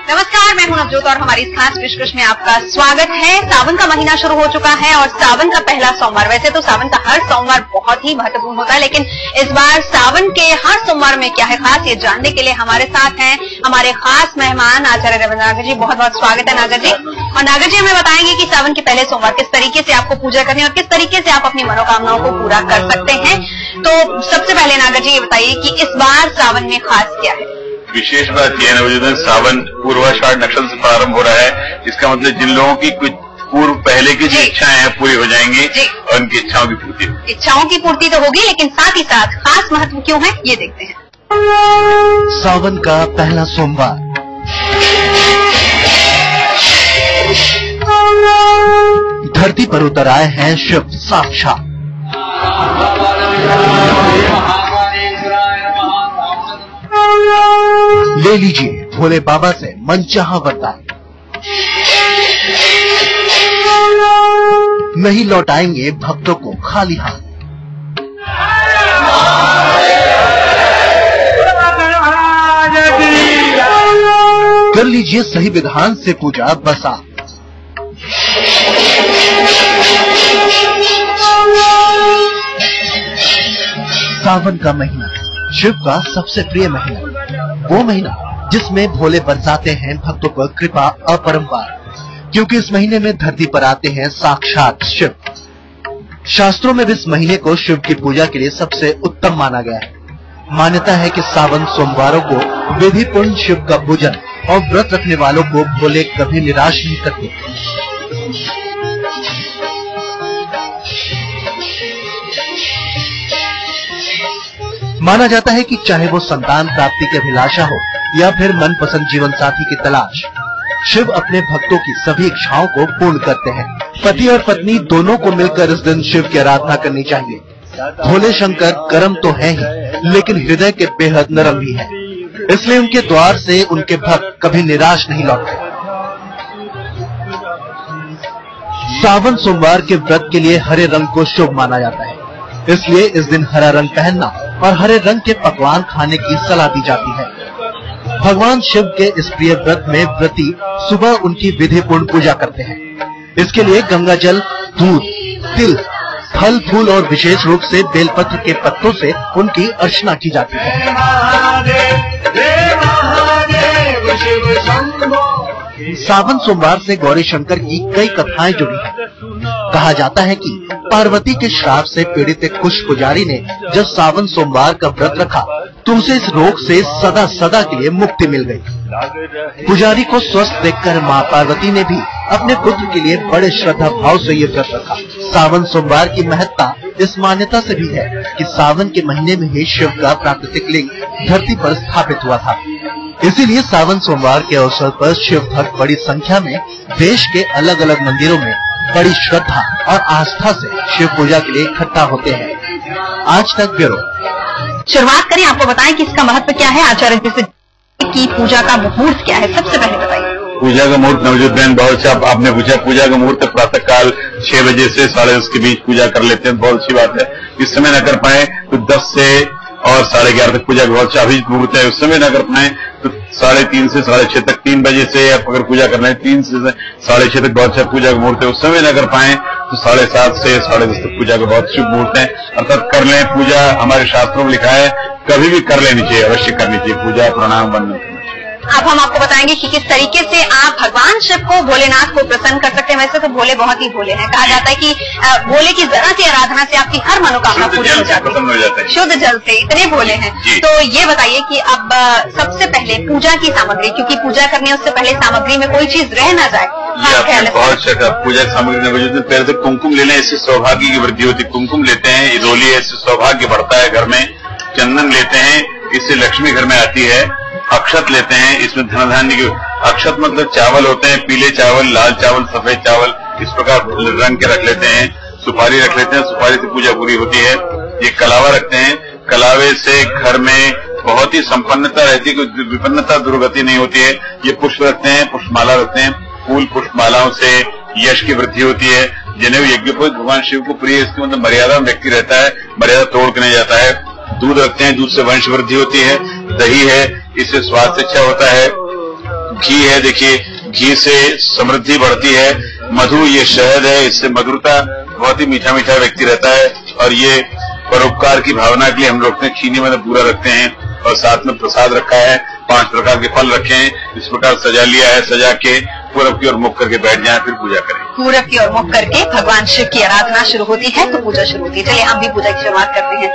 नमस्कार, मैं हूं नवजोत और हमारी इस खास पेशकश में आपका स्वागत है। सावन का महीना शुरू हो चुका है और सावन का पहला सोमवार, वैसे तो सावन का हर सोमवार बहुत ही महत्वपूर्ण होता है, लेकिन इस बार सावन के हर सोमवार में क्या है खास, ये जानने के लिए हमारे साथ हैं हमारे खास मेहमान आचार्य रविंद्र नागर जी। बहुत बहुत स्वागत है नागर जी। और नागर जी हमें बताएंगे कि सावन के पहले सोमवार किस तरीके से आपको पूजा करनी है और किस तरीके से आप अपनी मनोकामनाओं को पूरा कर सकते हैं। तो सबसे पहले नागर जी ये बताइए कि इस बार सावन में खास क्या है? विशेष बात यह है सावन पूर्वाषाढ़ नक्षत्र से प्रारंभ हो रहा है। इसका मतलब जिन लोगों की कुछ पूर्व पहले की जो इच्छाएं हैं पूरी हो जाएंगी और उनकी इच्छाओं की पूर्ति होगी। इच्छाओं की पूर्ति तो होगी, लेकिन साथ ही साथ खास महत्व क्यों है ये देखते हैं। सावन का पहला सोमवार, धरती पर उतर आए हैं शिव साक्षात। ले लीजिए भोले बाबा से मनचाहा वरदान, नहीं लौटाएंगे भक्तों को खाली हाथ। कर लीजिए सही विधान से पूजा बसा। सावन का महीना शिव का सबसे प्रिय महीना, वो महीना जिसमें भोले बरसाते हैं भक्तों पर कृपा अपरंपार, क्योंकि इस महीने में धरती पर आते हैं साक्षात शिव। शास्त्रों में भी इस महीने को शिव की पूजा के लिए सबसे उत्तम माना गया है। मान्यता है कि सावन सोमवारों को विधिपूर्ण शिव का पूजन और व्रत रखने वालों को भोले कभी निराश नहीं करते। माना जाता है कि चाहे वो संतान प्राप्ति की अभिलाषा हो या फिर मनपसंद जीवन साथी की तलाश, शिव अपने भक्तों की सभी इच्छाओं को पूर्ण करते हैं। पति और पत्नी दोनों को मिलकर इस दिन शिव की आराधना करनी चाहिए। भोले शंकर गर्म तो है ही, लेकिन हृदय के बेहद नरम भी हैं। इसलिए उनके द्वार से उनके भक्त कभी निराश नहीं लौटते। सावन सोमवार के व्रत के लिए हरे रंग को शुभ माना जाता है, इसलिए इस दिन हरा रंग पहनना और हरे रंग के पकवान खाने की सलाह दी जाती है। भगवान शिव के इस प्रिय व्रत में व्रती सुबह उनकी विधिपूर्ण पूजा करते हैं। इसके लिए गंगा जल, दूध, तिल, फल फूल और विशेष रूप से बेलपत्र के पत्तों से उनकी अर्चना की जाती है। सावन सोमवार से गौरी शंकर की कई कथाएं जुड़ी हैं। कहा जाता है कि पार्वती के श्राप से पीड़ित एक कुश पुजारी ने जब सावन सोमवार का व्रत रखा तो उसे इस रोग से सदा सदा के लिए मुक्ति मिल गई। पुजारी को स्वस्थ देखकर मां पार्वती ने भी अपने पुत्र के लिए बड़े श्रद्धा भाव से ये व्रत रखा। सावन सोमवार की महत्ता इस मान्यता से भी है कि सावन के महीने में ही शिव का प्राकृतिक लिंग धरती पर स्थापित हुआ था। इसीलिए सावन सोमवार के अवसर पर शिव भक्त बड़ी संख्या में देश के अलग अलग मंदिरों में बड़ी श्रद्धा और आस्था से शिव पूजा के लिए इकट्ठा होते हैं। आज तक ब्यूरो। शुरुआत करें, आपको बताएं कि इसका महत्व क्या है। आचार्य जी से की पूजा का मुहूर्त क्या है, सबसे पहले बताइए। पूजा का मुहूर्त नवजोत बहन बहुत अच्छा आपने पूछा। पूजा का मुहूर्त प्रातः काल 6 बजे से 10:30 के बीच पूजा कर लेते हैं, बहुत अच्छी बात है। इस समय न कर पाए तो 10 से और 11:30 तक पूजा का बहुत अच्छा मुहूर्त है। उस समय न कर पाए तो 3:30 से 6:30 तक, 3 बजे से आप अगर पूजा करना है 3 से 6:30 तक बहुत अच्छा पूजा का मुहूर्त है। उस समय न कर पाए तो 7:30 से 10:30 तक पूजा का बहुत शुभ मुहूर्त है। अर्थात कर लें पूजा, हमारे शास्त्रों में लिखा है कभी भी कर लेनी चाहिए, अवश्य करनी चाहिए पूजा, प्रणाम वंदन। अब हम आपको बताएंगे कि किस तरीके से आप भगवान शिव को, भोलेनाथ को प्रसन्न कर सकते हैं। वैसे तो भोले बहुत ही भोले हैं, कहा जाता है कि भोले की जरा सी आराधना से आपकी हर मनोकामना पूरी हो जाती है। शुद्ध जल से इतने भोले हैं। तो ये बताइए कि अब सबसे पहले पूजा की सामग्री, क्योंकि पूजा करने उससे पहले सामग्री में कोई चीज रह ना जाए। बहुत अच्छा पूजा की सामग्री पहले तो कुमकुम लेना, इससे सौभाग्य की वृद्धि होती है। कुमकुम लेते हैं, इदोली है, इससे सौभाग्य बढ़ता है घर में। चंदन लेते हैं, इससे लक्ष्मी घर में आती है। अक्षत लेते हैं, इसमें धन धान्य की, अक्षत मतलब चावल होते हैं, पीले चावल, लाल चावल, सफेद चावल, इस प्रकार रंग के रख लेते हैं। सुपारी रख लेते हैं, सुपारी से पूजा पूरी होती है। ये कलावा रखते हैं, कलावे से घर में बहुत ही संपन्नता रहती है, कोई विपन्नता दुर्गति नहीं होती है। ये पुष्प रखते हैं, पुष्पमाला रखते हैं, फूल पुष्पमालाओं से यश की वृद्धि होती है। जनेऊ यज्ञोपवीत भगवान शिव को प्रिय, इसके मतलब मर्यादा में व्यक्ति रहता है, मर्यादा तोड़ के नहीं जाता है। दूध रखते हैं, दूध से वंश वृद्धि होती है। दही है, इससे स्वास्थ्य अच्छा होता है। घी है, देखिए घी से समृद्धि बढ़ती है। मधु ये शहद है, इससे मधुरता, बहुत ही मीठा मीठा व्यक्ति रहता है। और ये परोपकार की भावना के लिए हम लोग चीनी में पूरा रखते हैं। और साथ में प्रसाद रखा है, 5 प्रकार के फल रखे हैं। इस प्रकार सजा लिया है, सजा के पूरब की ओर मुख करके बैठ जाएं, फिर पूजा करें। पूरब की ओर मुख करके भगवान शिव की आराधना शुरू होती है तो पूजा शुरू होती है। चलिए हम भी पूजा की शुरुआत करते हैं।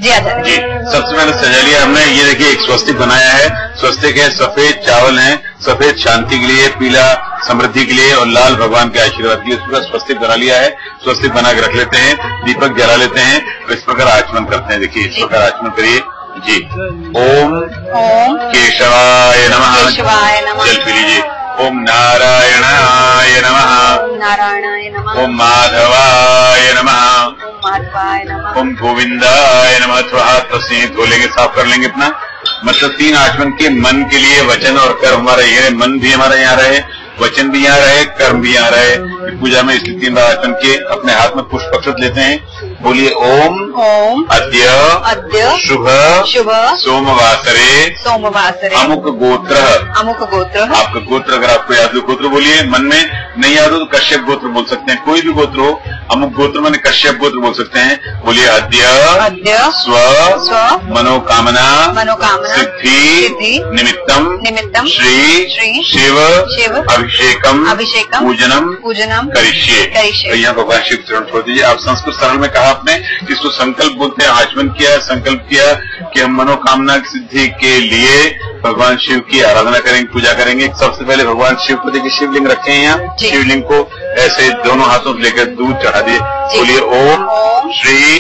जी आचार्य जी, सबसे पहले सजा लिया हमने। ये देखिए एक स्वस्तिक बनाया है। स्वस्तिक है, सफेद चावल है, सफेद शांति के लिए, पीला समृद्धि के लिए और लाल भगवान के आशीर्वाद के लिए। इसका स्वस्तिक बना लिया है। स्वस्तिक बना के रख लेते हैं, दीपक जला लेते हैं, तो इस प्रकार आचमन करते हैं। देखिए इस प्रकार आचमन करिए जी। ओम केशवाय नमः। केशवाय नमः। जल पी लीजिए। ओम नारायणाय नमः। नारायणाय नमः। ओम माधवाय नमः। ओम माधवाय नमः। ओम गोविंदाय नमः। थोड़ा हाथ पसीने धो लेंगे, साफ कर लेंगे अपना। मतलब 3 आचमन के मन के लिए वचन और कर्म हमारा ये, मन भी हमारा यहाँ रहे, वचन भी यहाँ रहे, कर्म भी यहाँ रहे। पूजा में इसलिए 3 बार आचमन के अपने हाथ में पुष्प अक्षत लेते हैं। बोलिए ओम अद्य शुभ सोमवासरे अमुक गोत्र। आपका गोत्र अगर आपको याद हो, गोत्र बोलिए। मन में नहीं याद हो तो कश्यप गोत्र बोल सकते हैं, कोई भी गोत्र हो। अमुक गोत्र माने कश्यप गोत्र बोल सकते हैं। बोलिए अद्य स्व मनोकामना सिद्धि निमित्तम श्री शिव अभिषेकम पूजनम करिष्ये। तो यहाँ भगवान शिव चरण छोड़ दीजिए। आप संस्कृत सरल में कहा आपने, इसको संकल्प बोलते हैं। आचमन किया, संकल्प किया कि हम मनोकामना की सिद्धि के लिए भगवान शिव की आराधना करेंगे, पूजा करेंगे। सबसे पहले भगवान शिव को देखिए, शिवलिंग रखे हैं यहाँ। शिवलिंग को ऐसे दोनों हाथों से लेकर दूध चढ़ा दिए। बोलिए ओम श्री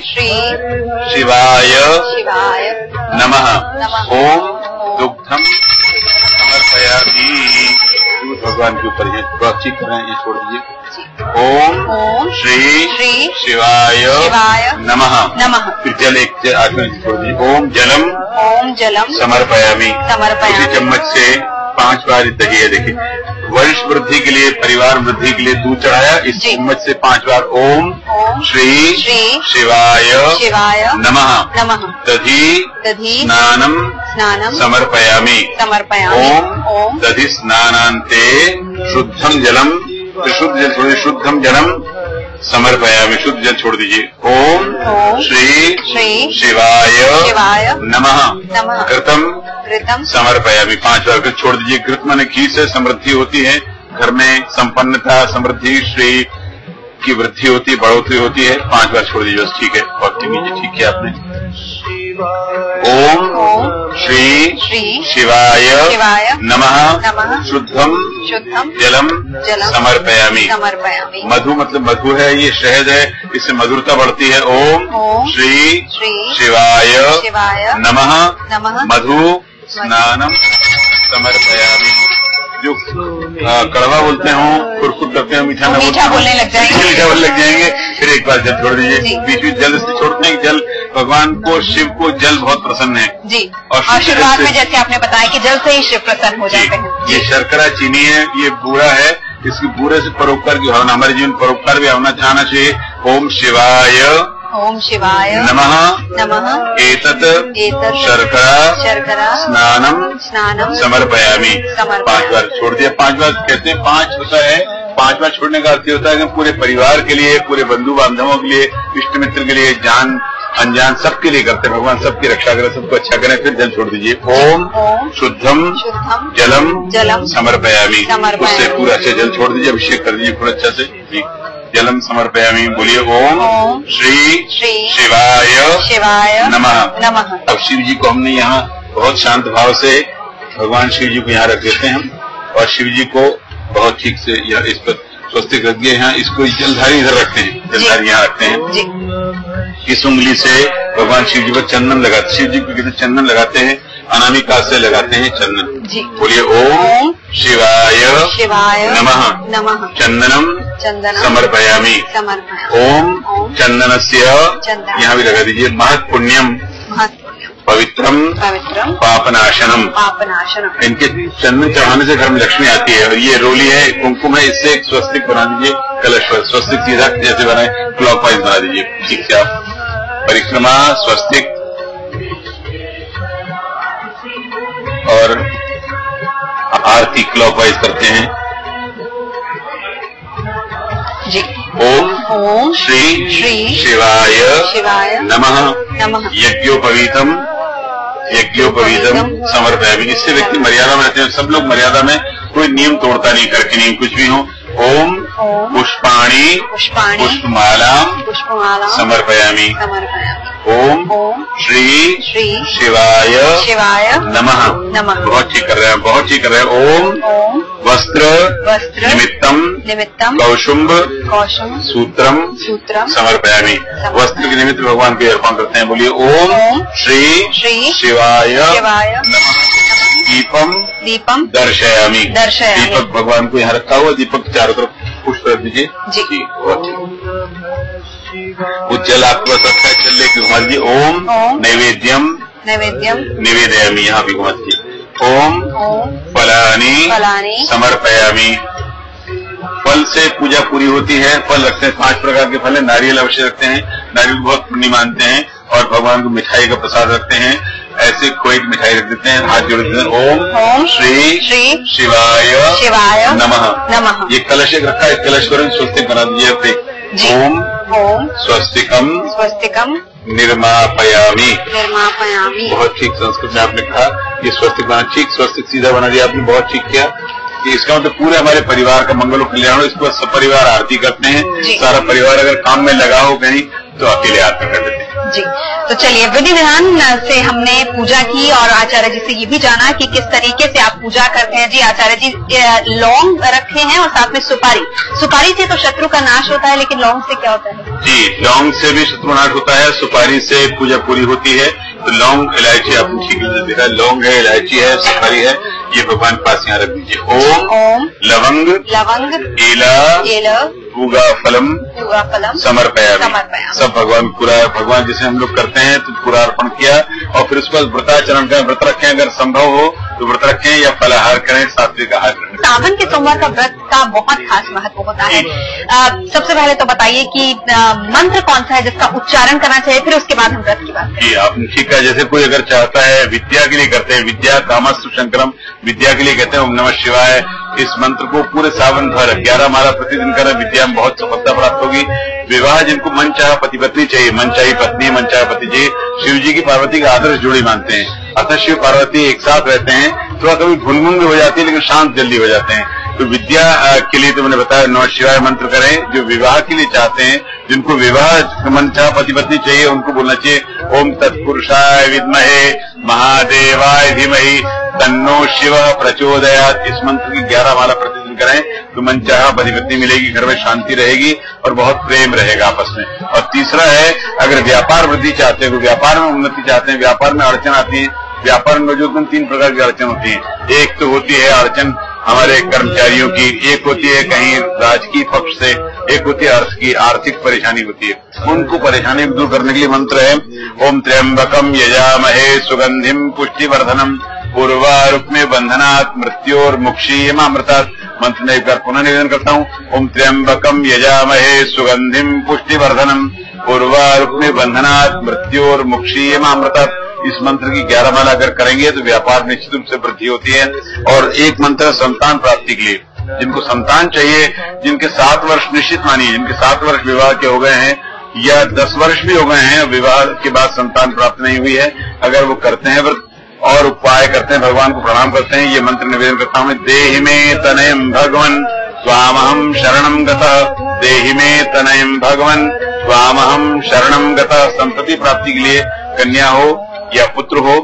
शिवाय नमः। ओम दुग्धम समर्पयामि। भगवान के ऊपर ये ठीक कर रहे हैं, ये छोड़ दीजिए। ओम श्री शिवाय नमः। फिर जल एक आचमन छोड़ दीजिए। ओम जलम समर्पयामि। उसी चम्मच से 5 बार दही है। देखिए वंश वृद्धि के लिए, परिवार वृद्धि के लिए दूध चढ़ाया। इस चम्मच से 5 बार ओम श्री शिवाय नमः। दधि स्नानम समर्पयामि। ओम दधि स्नानान्ते शुद्धम जलम, शुद्ध जल छोड़िए, शुद्धम जलम समर्पयामि। शुद्ध जल छोड़ दीजिए। ओम श्री शिवाय नमः। घृतम समर्पयामि। 5 बार घृत छोड़ दीजिए। घृत माने घी से समृद्धि होती है, घर में संपन्नता, समृद्धि, श्री की वृद्धि होती है, बढ़ोतरी होती है। 5 बार छोड़ दीजिए बस, ठीक है। और ठीक किया आपने। ओम श्री शिवाय नमः। शुद्धम जलम समर्पयामि। मधु मतलब मधु है, ये शहद है, इससे मधुरता बढ़ती है। ओम श्री शिवाय नमः। मधु स्नानम समर्पयामि। जो कड़वा बोलते हो, खुरखुर करते हैं, मीठा बोलने लग जाएंगे। फिर एक बार जल छोड़ दीजिए। बीच बीच जल से छोड़ते हैं। जल भगवान को, शिव को जल बहुत प्रसन्न है जी। और शुरुआत में जैसे आपने बताया कि जल से ही शिव प्रसन्न हो जाते हैं। ये शर्करा चीनी है, ये बूरा है, इसकी बूरे से परोपकार की भावना, हमारे जीवन परोपकार भी होना चाहना चाहिए। ओम शिवाय नमः। एतत् शर्करा स्नानम समर्पयामि। 5 बार छोड़ दिया। 5 बार कहते हैं, 5 होता है, 5 बार छोड़ने का अर्थ होता है कि पूरे परिवार के लिए, पूरे बंधु बांधवों के लिए, इष्ट मित्र के लिए, जान अनजान सबके लिए करते हैं। भगवान सबकी रक्षा करें, सबको अच्छा करें। फिर जल छोड़ दीजिए। ओम शुद्धम जलम समर्पयामि। उससे पूरा अच्छे जल छोड़ दीजिए, अभिषेक कर दीजिए पूरा अच्छा से। जलम समर्पयामि। बोलिए ओम श्री शिवाय नमः। अब शिव जी को हमने यहाँ बहुत शांत भाव से भगवान शिव जी को यहाँ रख देते हैं हम, और शिव जी को बहुत ठीक से इस पर स्वस्तिक रख दिए। यहाँ इसको जलधारी इधर रखते हैं, जलधारी यहाँ रखते हैं। इस उंगली से भगवान शिव जी पर चंदन लगाते, शिव जी को कहते चंदन लगाते हैं, अनामिका से लगाते हैं चंदन। बोलिए ओम शिवाय नमः। चंदनम समर्पयामि। ओम चंदनस्य, यहाँ भी लगा दीजिए। महत् पुण्यम पवित्रम पापनाशनम। इनके चंदन चढ़ाने से घर में लक्ष्मी आती है। और ये रोली है, कुमकुम है, इससे एक स्वस्तिक बना दीजिए। कलश पर स्वस्तिक सीधा जैसे बनाए क्लॉकवाइज बना दीजिए। ठीक से आप परिक्रमा स्वस्तिक, और आरती क्लॉकवाइज करते हैं। जी। ओम श्री शिवाय नमः यज्ञोपवीतम समर्पयामि। इससे व्यक्ति मर्यादा में रहते हैं। सब लोग मर्यादा में, कोई नियम तोड़ता नहीं, करके नहीं, कुछ भी हो। ओम पुष्पाणि पुष्पमाला समर्पयामि। ओम श्री शिवाय नमः। बहुत ठीक कर रहे हैं, बहुत ठीक कर रहे हैं। ओम वस्त्र निमित्तम कौशुंब सूत्रम समर्पयामि। वस्त्र के निमित्त भगवान को अर्पण करते हैं। बोलिए ओम श्री शिवाय नमः। दीपम दर्शयामि। दीपक भगवान को यहाँ रखा हुआ, दीपक चारों तरफ पुष्प रख दीजिए। जी बहुत ठीक। उज्जवल आपके पास रखा है, चल लेके घुमा दीजिए। ओम निवेदयामि, यहाँ भी घुमा दीजिए। ओम फलानि समर्पयामि। फल से पूजा पूरी होती है। फल रखते हैं, 5 प्रकार के फल है। नारियल अवश्य रखते हैं, नारियल बहुत पुण्य मानते हैं। और भगवान को मिठाई का प्रसाद रखते हैं, ऐसे कोई मिठाई रख देते हैं, हाथ जोड़ देते हैं। ओम श्री शिवाय नमः। ये कलश एक रखा है, कलश पर स्वस्तिक बना दीजिए। ओम स्वस्तिकम निर्मापयामि। बहुत ठीक संस्कृत में आपने कहा, ये स्वस्तिक बना, ठीक स्वस्तिक सीधा बना दिया आपने, बहुत ठीक किया। कि इसका मतलब पूरे हमारे परिवार का मंगल कल्याण हो। इसके बाद सब परिवार आरती करते हैं। सारा परिवार अगर काम में लगा हो कहीं तो अकेले आरती कर देते हैं। जी, तो चलिए विधि विधान से हमने पूजा की और आचार्य जी से ये भी जाना कि किस तरीके से आप पूजा करते हैं। जी आचार्य जी, लौंग रखे हैं और साथ में सुपारी से तो शत्रु का नाश होता है, लेकिन लौंग से क्या होता है? जी, लौंग से भी शत्रु नाश होता है, सुपारी से पूजा पूरी होती है। तो लौंग इलायची आपने ठीक देखा, लौंग है, इलायची है, सुपारी है, ये भगवान पास यहाँ रख दीजिए। ओम लवंग एला पूगा फलम समर्पयामि। सब भगवान पूरा, भगवान जैसे हम लोग करते हैं तो पूरा अर्पण किया। और फिर उसके बाद व्रताचरण करें, व्रत रखें, अगर संभव हो तो व्रत रखें या फलाहार करें, सात्विक आहार करें। सावन के सोमवार का व्रत का बहुत खास महत्व होता है। सबसे पहले तो बताइए कि मंत्र कौन सा है जिसका उच्चारण करना चाहिए, फिर उसके बाद हम व्रत की बात करें। जी आपने ठीक है। जैसे कोई अगर चाहता है, विद्या के लिए करते हैं, विद्या कामस्तु शंकरम, विद्या के लिए कहते हैं ओम नमः शिवाय। इस मंत्र को पूरे सावन भर 11 माला प्रतिदिन करें, विद्या में बहुत सफलता प्राप्त होगी। विवाह जिनको मन चाहा पति पत्नी चाहिए, मन चाही पत्नी, मन चाहा पति चाहिए, शिव जी की पार्वती का आदर्श जोड़ी मानते हैं। अतः शिव पार्वती एक साथ रहते हैं, थोड़ा कभी भुनभुन हो जाती है लेकिन शांत जल्दी हो जाते हैं। तो विद्या के लिए तो मैंने बताया नमः शिवाय मंत्र करें। जो विवाह के लिए चाहते हैं, जिनको विवाह मन चाह पति पत्नी चाहिए, उनको बोलना चाहिए ओम तत्पुरुषाय विद्महे महादेवाय धीमहि तन्नो शिव प्रचोदयात्। इस मंत्र की 11 माला प्रतिदिन करें तो मन चाह पति पत्नी मिलेगी, घर में शांति रहेगी और बहुत प्रेम रहेगा आपस में। और तीसरा है, अगर व्यापार वृद्धि चाहते हैं, व्यापार में उन्नति चाहते हैं, व्यापार में अड़चन आती है, व्यापार में जो 3 प्रकार की अड़चन होती है। एक तो होती है अड़चन हमारे कर्मचारियों की, एक होती है कहीं राजकीय पक्ष से, एक होती है अर्थ की आर्थिक परेशानी होती है। उनको परेशानी दूर करने के लिए मंत्र है ओम त्र्यंबकम यजामहे सुगंधिम पुष्टिवर्धनम पूर्वारुक्मे बंधनात् मृत्योर्मुक्षीयमामृतात्। मंत्र में एक बार पुनः निवेदन करता हूँ। ओम त्र्यंबकम यजामहे सुगंधिम पुष्टिवर्धनम पूर्वारुक्मे बंधनात् मृत्योर्मुक्षीयमामृतात्। इस मंत्र की 11 माला अगर करेंगे तो व्यापार निश्चित रूप से वृद्धि होती है। और एक मंत्र संतान प्राप्ति के लिए, जिनको संतान चाहिए, जिनके 7 वर्ष निश्चित मानिए, जिनके 7 वर्ष विवाह के हो गए हैं या 10 वर्ष भी हो गए हैं, विवाह के बाद संतान प्राप्त नहीं हुई है, अगर वो करते हैं व्रत और उपाय करते हैं, भगवान को प्रणाम करते हैं, ये मंत्र निवेदन करता हूँ। देहि में तनयम भगवन स्वामहम शरणम गतः, देहि में तनयम भगवन स्वामहम शरणम गतः। संतति प्राप्ति के लिए कन्या हो या पुत्र हो,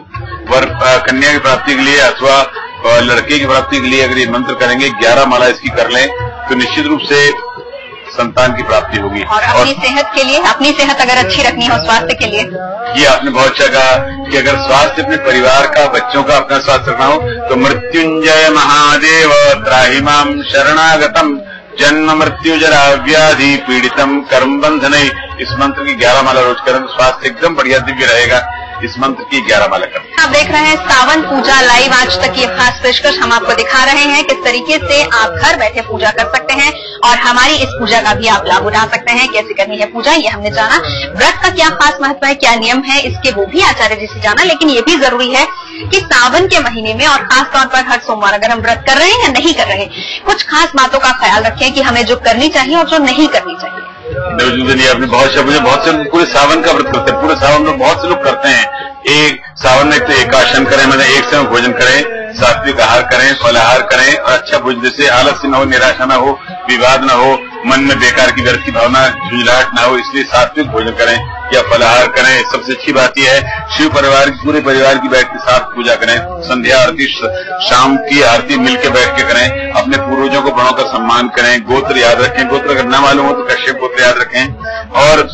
कन्या की प्राप्ति के लिए अथवा लड़के की प्राप्ति के लिए अगर ये मंत्र करेंगे, 11 माला इसकी कर लें तो निश्चित रूप से संतान की प्राप्ति होगी। और अपनी सेहत के लिए, अपनी सेहत अगर अच्छी रखनी हो, स्वास्थ्य के लिए, ये आपने बहुत अच्छा कहा कि अगर स्वास्थ्य अपने परिवार का, बच्चों का अपना स्वास्थ्य रखना हो तो मृत्युंजय महादेव त्राहि माम शरणागतम जन्म मृत्यु जरा व्याधि पीड़ितम कर्म बंधने। इस मंत्र की 11 माला रोज करें तो स्वास्थ्य एकदम बढ़िया दिव्य रहेगा। इस मंत्र की 11 माला करें। आप देख रहे हैं सावन पूजा लाइव। आज तक ये खास पेशकश हम आपको दिखा रहे हैं किस तरीके से आप घर बैठे पूजा कर सकते हैं और हमारी इस पूजा का भी आप लाभ उठा सकते हैं। कैसे करनी है पूजा ये हमने जाना, व्रत का क्या खास महत्व है, क्या नियम है, इसके वो भी आचार्य जी से जाना। लेकिन ये भी जरूरी है कि सावन के महीने में और खास तौर पर हर सोमवार अगर हम व्रत कर रहे हैं या नहीं कर रहे, कुछ खास बातों का ख्याल रखें कि हमें जो करनी चाहिए और जो नहीं करनी चाहिए। आपने बहुत से पूरे सावन का व्रत करते हैं, पूरे सावन में बहुत से लोग करते हैं। एक सावन में तो एकाशन करें, मतलब एक समय भोजन करें, सात्विक आहार करें, फलाहार करें और अच्छा भोजन, जैसे आलस्य न हो, निराशा न हो, विवाद न हो, मन में बेकार की व्यर्थ की भावना, झुंझलाहट न हो, इसलिए सात्विक भोजन करें या फलाहार करें। सबसे अच्छी बात यह है शिव परिवार की, पूरे परिवार की बैठ के साथ पूजा करें, संध्या आरती, शाम की आरती मिलकर बैठ के करें, अपने पूर्वजों को बड़ों का सम्मान करें, गोत्र याद रखें, गोत्र अगर न मालूम हो तो कश्यप गोत्र याद रखें और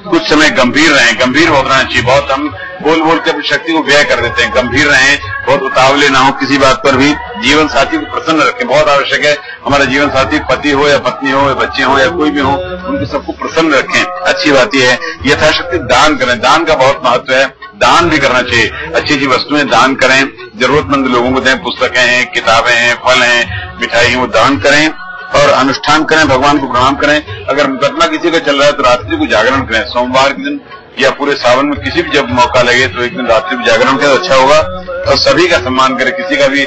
कुछ समय गंभीर रहें, गंभीर होना चाहिए। बहुत हम बोल बोल के अपनी शक्ति को व्यय कर देते हैं, गंभीर रहें, बहुत उतावले ना हो किसी बात पर भी। जीवन साथी को प्रसन्न रखें, बहुत आवश्यक है। हमारा जीवन साथी पति हो या पत्नी हो या बच्चे हो या कोई भी हो, उनको सबको प्रसन्न रखें। अच्छी बात यह है यथाशक्ति दान करें, दान का बहुत महत्व है, दान भी करना चाहिए। अच्छी अच्छी वस्तुएं दान करें, जरूरतमंद लोगों को दें, पुस्तकें हैं, किताबें हैं, फल हैं, मिठाई वो दान करें और अनुष्ठान करें, भगवान को प्रणाम करें। अगर मुकदमा किसी का चल रहा है तो रात्रि को जागरण करें, सोमवार के दिन या पूरे सावन में किसी भी जब मौका लगे तो एक दिन रात्रि को जागरण करें, अच्छा होगा। और सभी का सम्मान करें, किसी का भी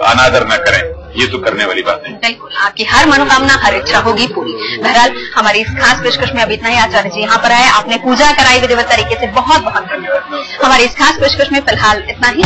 अनादर न करें, ये तो करने वाली बात है। बिल्कुल, आपकी हर मनोकामना, हर इच्छा होगी पूरी। बहरहाल हमारी इस खास पेशकश में अभी इतना ही। आचार्य जी यहाँ पर आए, आपने पूजा कराई विधिवत तरीके से, बहुत बहुत धन्यवाद। हमारी इस खास पेशकश में फिलहाल इतना ही।